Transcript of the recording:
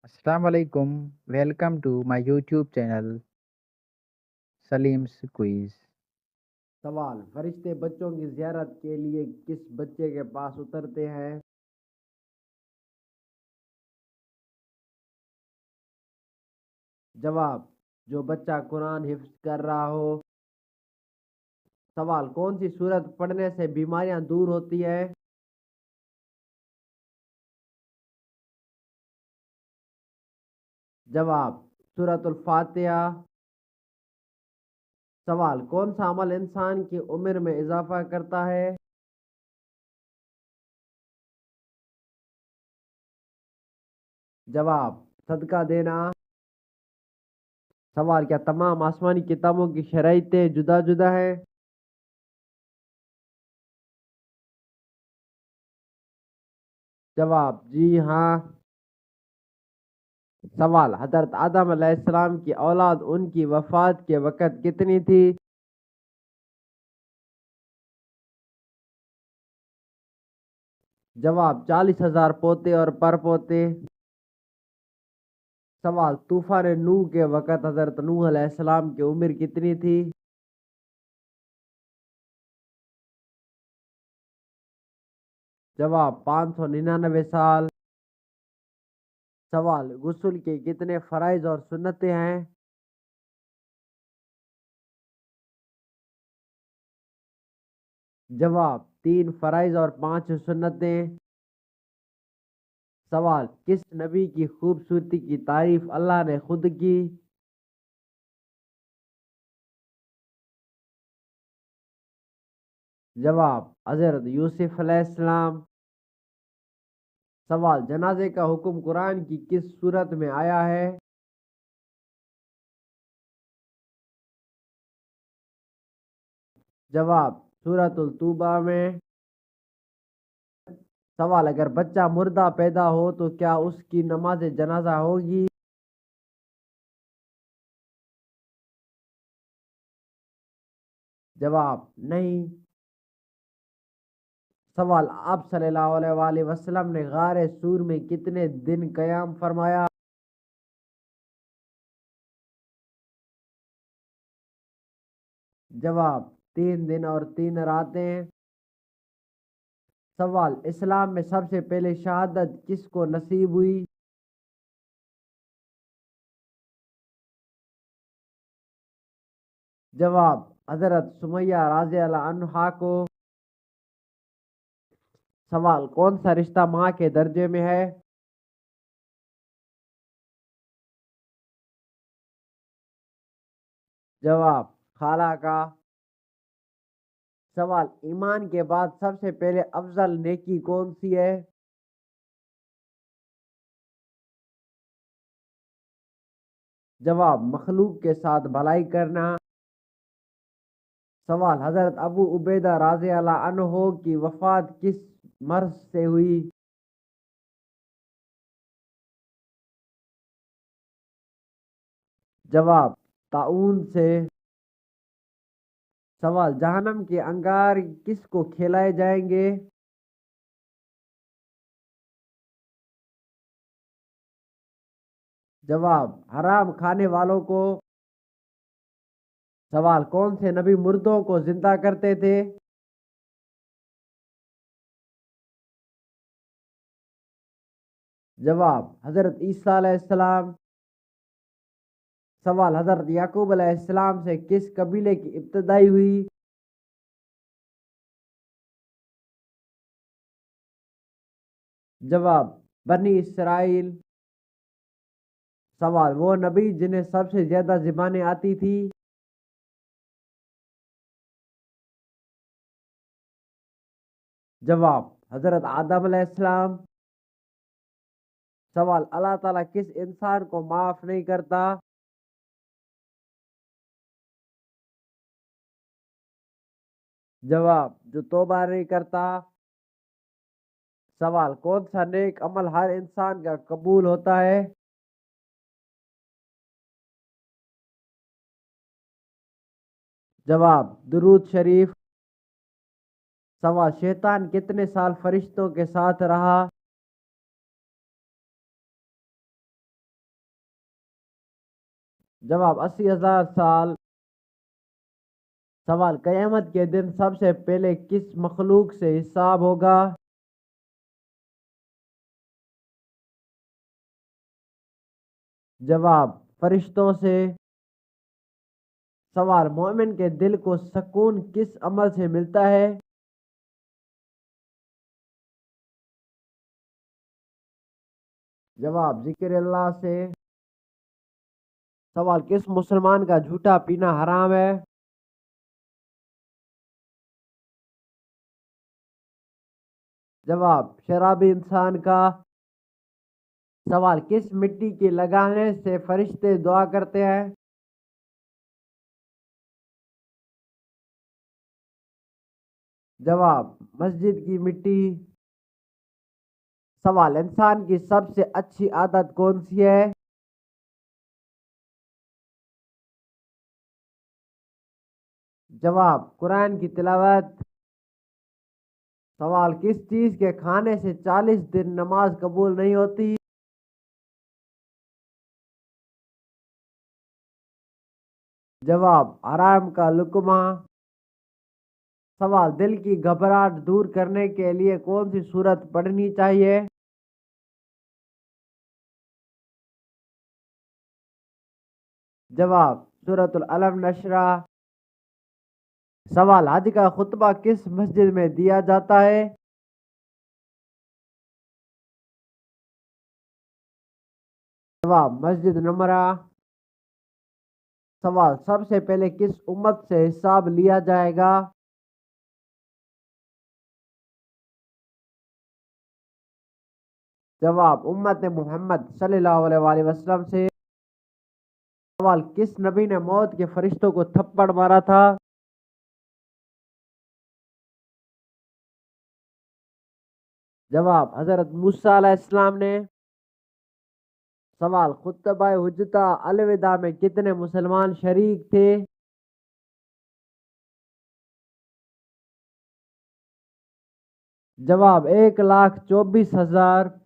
Assalamu alaikum. Welcome to my YouTube channel Salim's Quiz. سوال: فرشتے بچوں کی زیارت کے لیے کس بچے کے پاس اترتے ہیں؟ جواب: جو بچہ قرآن حفظ کر رہا ہو۔ سوال: کون سی سورت پڑھنے سے بیماریاں دور ہوتی ہے؟ جواب: سورۃ الفاتحہ۔ سوال: کون سا عمل انسان کی عمر میں اضافہ کرتا ہے؟ جواب: صدقہ دینا۔ سوال: کیا تمام آسمانی کتابوں کی شرائطیں جدا جدا ہیں؟ جواب: جی ہاں۔ سوال: حضرت آدم علیہ السلام کی اولاد ان کی وفات کے وقت کتنی تھی؟ جواب: 40,000 پوتے اور پر پوتے۔ سوال: طوفان نوح کے وقت حضرت نوح علیہ السلام کی عمر کتنی تھی؟ جواب: 599 سال۔ سوال: غسل کے کتنے فرائض اور سنتیں ہیں؟ جواب: 3 فرائض اور 5 سنتیں۔ سوال: کس نبی کی خوبصورتی کی تعریف اللہ نے خود کی؟ جواب: حضرت یوسف علیہ السلام۔ سوال: جنازے کا حکم قرآن کی کس سورت میں آیا ہے؟ جواب: سورۃ التوبہ میں۔ سوال: اگر بچہ مردہ پیدا ہو تو کیا اس کی نماز جنازہ ہوگی؟ جواب: نہیں۔ سوال: آپ صلی اللہ علیہ وآلہ وسلم نے غار سور میں کتنے دن قیام فرمایا؟ جواب: 3 دن اور 3 راتیں۔ سوال: اسلام میں سب سے پہلے شہادت کس کو نصیب ہوئی؟ جواب: حضرت سمیہ رضی اللہ عنہا کو۔ سوال: کون سا رشتہ ماں کے درجے میں ہے؟ جواب: خالہ کا۔ سوال: ایمان کے بعد سب سے پہلے افضل نیکی کون سی ہے؟ جواب: مخلوق کے ساتھ بھلائی کرنا۔ سوال: حضرت ابو عبیدہ رضی اللہ عنہ کی وفات کس مرض سے ہوئی؟ جواب: طاعون سے۔ سوال: جہنم کے انگار کس کو کھلائے جائیں گے؟ جواب: حرام کھانے والوں کو۔ سوال: کون سے نبی مردوں کو زندہ کرتے تھے؟ جواب: حضرت عیسیٰ علیہ السلام۔ سوال: حضرت یعقوب علیہ السلام سے کس قبیلے کی ابتدائی ہوئی؟ جواب: بنی اسرائیل۔ سوال: وہ نبی جنہیں سب سے زیادہ زبانیں آتی تھی؟ جواب: حضرت آدم علیہ السلام۔ سوال: اللہ تعالیٰ کس انسان کو معاف نہیں کرتا؟ جواب: جو توبہ نہیں کرتا۔ سوال: کون سا نیک عمل ہر انسان کا قبول ہوتا ہے؟ جواب: درود شریف۔ سوال: شیطان کتنے سال فرشتوں کے ساتھ رہا؟ جواب 80,000 سال۔ سوال قیامت کے دن سب سے پہلے کس مخلوق سے حساب ہوگا؟ جواب فرشتوں سے۔ سوال مومن کے دل کو سکون کس عمل سے ملتا ہے؟ جواب ذکر اللہ سے۔ سوال کس مسلمان کا جھوٹا پینا حرام ہے؟ جواب شرابی انسان کا۔ سوال کس مٹی کی لگانے سے فرشتے دعا کرتے ہیں؟ جواب مسجد کی مٹی۔ سوال انسان کی سب سے اچھی عادت کون سی ہے؟ جواب قرآن کی تلاوت۔ سوال کس چیز کے کھانے سے 40 دن نماز قبول نہیں ہوتی؟ جواب حرام کا لقمہ۔ سوال دل کی گھبراہٹ دور کرنے کے لیے کون سی سورت پڑھنی چاہیے؟ جواب سورۃ العلم نشرہ۔ سوال حج کا خطبہ کس مسجد میں دیا جاتا ہے؟ جواب مسجد نمرہ۔ سوال سب سے پہلے کس امت سے حساب لیا جائے گا؟ جواب امت محمد صلی اللہ علیہ وآلہ وسلم سے۔ سوال کس نبی نے موت کے فرشتوں کو تھپڑ مارا تھا؟ جواب حضرت موسیٰ علیہ السلام نے۔ سوال خطبہ حجتہ الوداع میں کتنے مسلمان شریک تھے؟ جواب 1,24,000۔